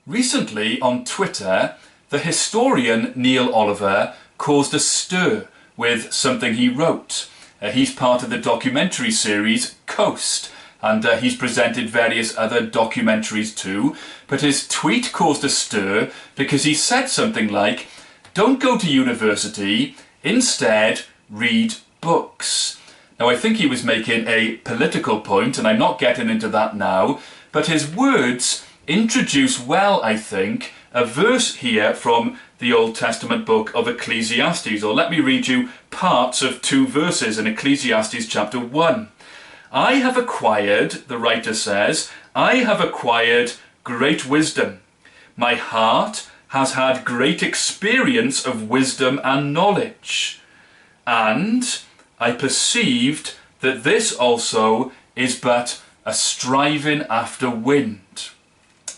Recently on Twitter, the historian Neil Oliver caused a stir with something he wrote. He's part of the documentary series Coast, and he's presented various other documentaries too, but his tweet caused a stir because he said something like, "Don't go to university, instead read books." Now I think he was making a political point, and I'm not getting into that now, but his words introduce well, I think, a verse here from the Old Testament book of Ecclesiastes, or let me read you parts of 2 verses in Ecclesiastes chapter 1. "I have acquired," the writer says, "I have acquired great wisdom. My heart has had great experience of wisdom and knowledge. And I perceived that this also is but a striving after wind."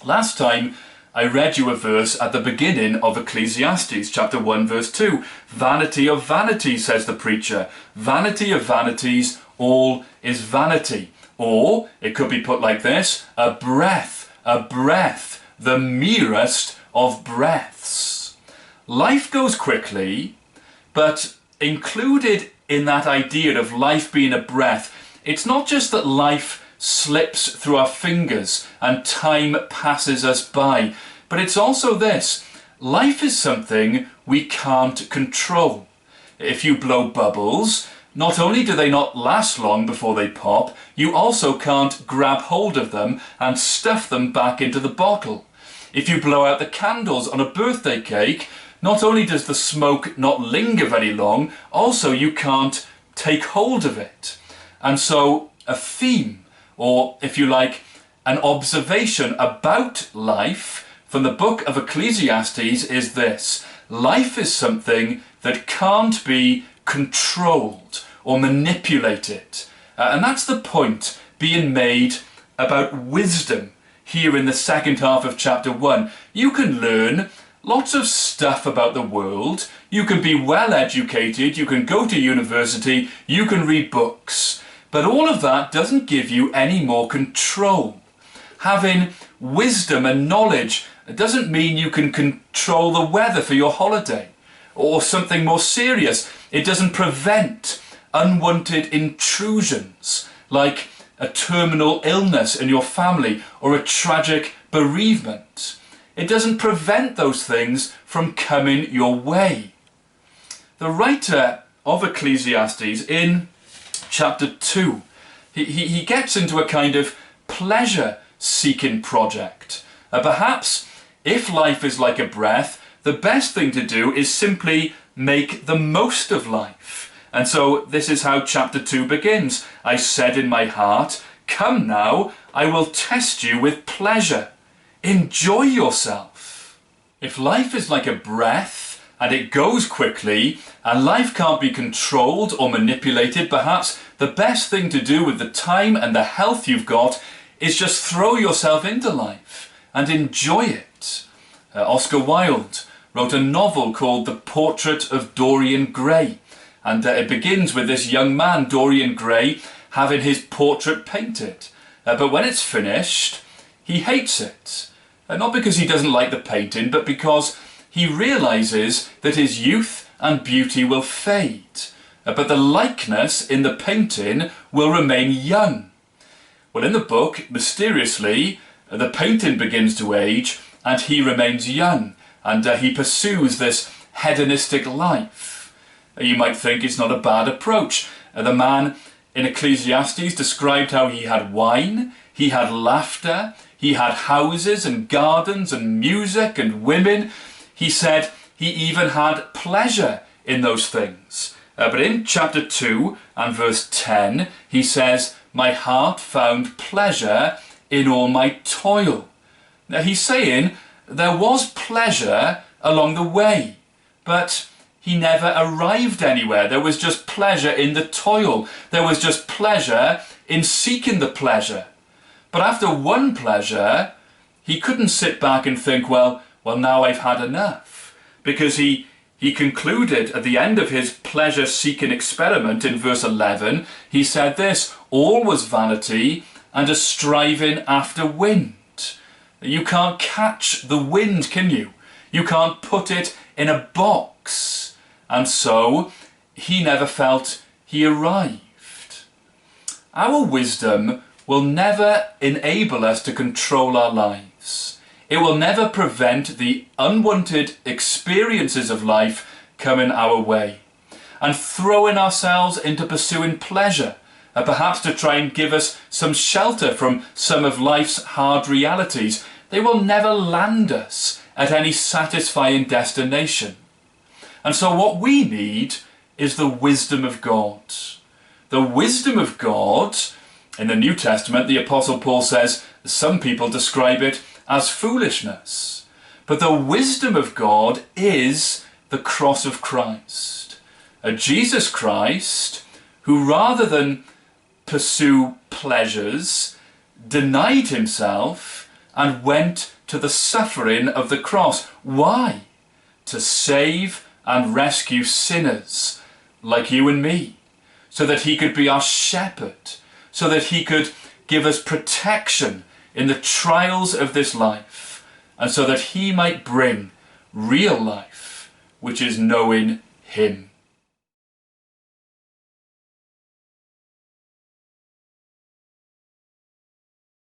Last time I read you a verse at the beginning of Ecclesiastes chapter 1 verse 2. "Vanity of vanities," says the preacher. "Vanity of vanities, all is vanity." Or it could be put like this: a breath, the merest of breaths. Life goes quickly, but included in that idea of life being a breath, it's not just that life slips through our fingers and time passes us by, but it's also this: life is something we can't control. If you blow bubbles, not only do they not last long before they pop, you also can't grab hold of them and stuff them back into the bottle. If you blow out the candles on a birthday cake, not only does the smoke not linger very long, also you can't take hold of it. And so a theme, or if you like, an observation about life from the book of Ecclesiastes is this: life is something that can't be controlled or manipulated. And that's the point being made about wisdom here in the second half of chapter 1. You can learn lots of stuff about the world, you can be well educated, you can go to university, you can read books, but all of that doesn't give you any more control. Having wisdom and knowledge doesn't mean you can control the weather for your holiday, or something more serious. It doesn't prevent unwanted intrusions like a terminal illness in your family or a tragic bereavement. It doesn't prevent those things from coming your way. The writer of Ecclesiastes in chapter 2, he gets into a kind of pleasure-seeking project. Perhaps if life is like a breath, the best thing to do is simply make the most of life. And so this is how chapter 2 begins. "I said in my heart, come now, I will test you with pleasure. Enjoy yourself." If life is like a breath and it goes quickly and life can't be controlled or manipulated, perhaps the best thing to do with the time and the health you've got is just throw yourself into life and enjoy it. Oscar Wilde wrote a novel called The Portrait of Dorian Gray, and it begins with this young man, Dorian Gray, having his portrait painted. But when it's finished, he hates it. Not because he doesn't like the painting, but because he realizes that his youth and beauty will fade. But the likeness in the painting will remain young. Well, in the book, mysteriously, the painting begins to age and he remains young, and he pursues this hedonistic life. You might think it's not a bad approach. The man in Ecclesiastes described how he had wine, he had laughter, he had houses and gardens and music and women. He said he even had pleasure in those things. But in chapter 2 and verse 10, he says, "My heart found pleasure in all my toil." Now he's saying there was pleasure along the way, but he never arrived anywhere. There was just pleasure in the toil. There was just pleasure in seeking the pleasure. But after one pleasure, he couldn't sit back and think, well, now I've had enough. Because he concluded at the end of his pleasure-seeking experiment in verse 11, he said this: "All was vanity and a striving after wind." You can't catch the wind, can you? You can't put it in a box. And so he never felt he arrived. Our wisdom will never enable us to control our lives. It will never prevent the unwanted experiences of life coming our way and throwing ourselves into pursuing pleasure, perhaps to try and give us some shelter from some of life's hard realities. They will never land us at any satisfying destination. And so what we need is the wisdom of God. The wisdom of God, in the New Testament, the Apostle Paul says, some people describe it as foolishness. But the wisdom of God is the cross of Christ. A Jesus Christ who, rather than pursue pleasures, denied himself and went to the suffering of the cross. Why? To save and rescue sinners like you and me, so that he could be our shepherd, so that he could give us protection in the trials of this life, and so that he might bring real life, which is knowing him.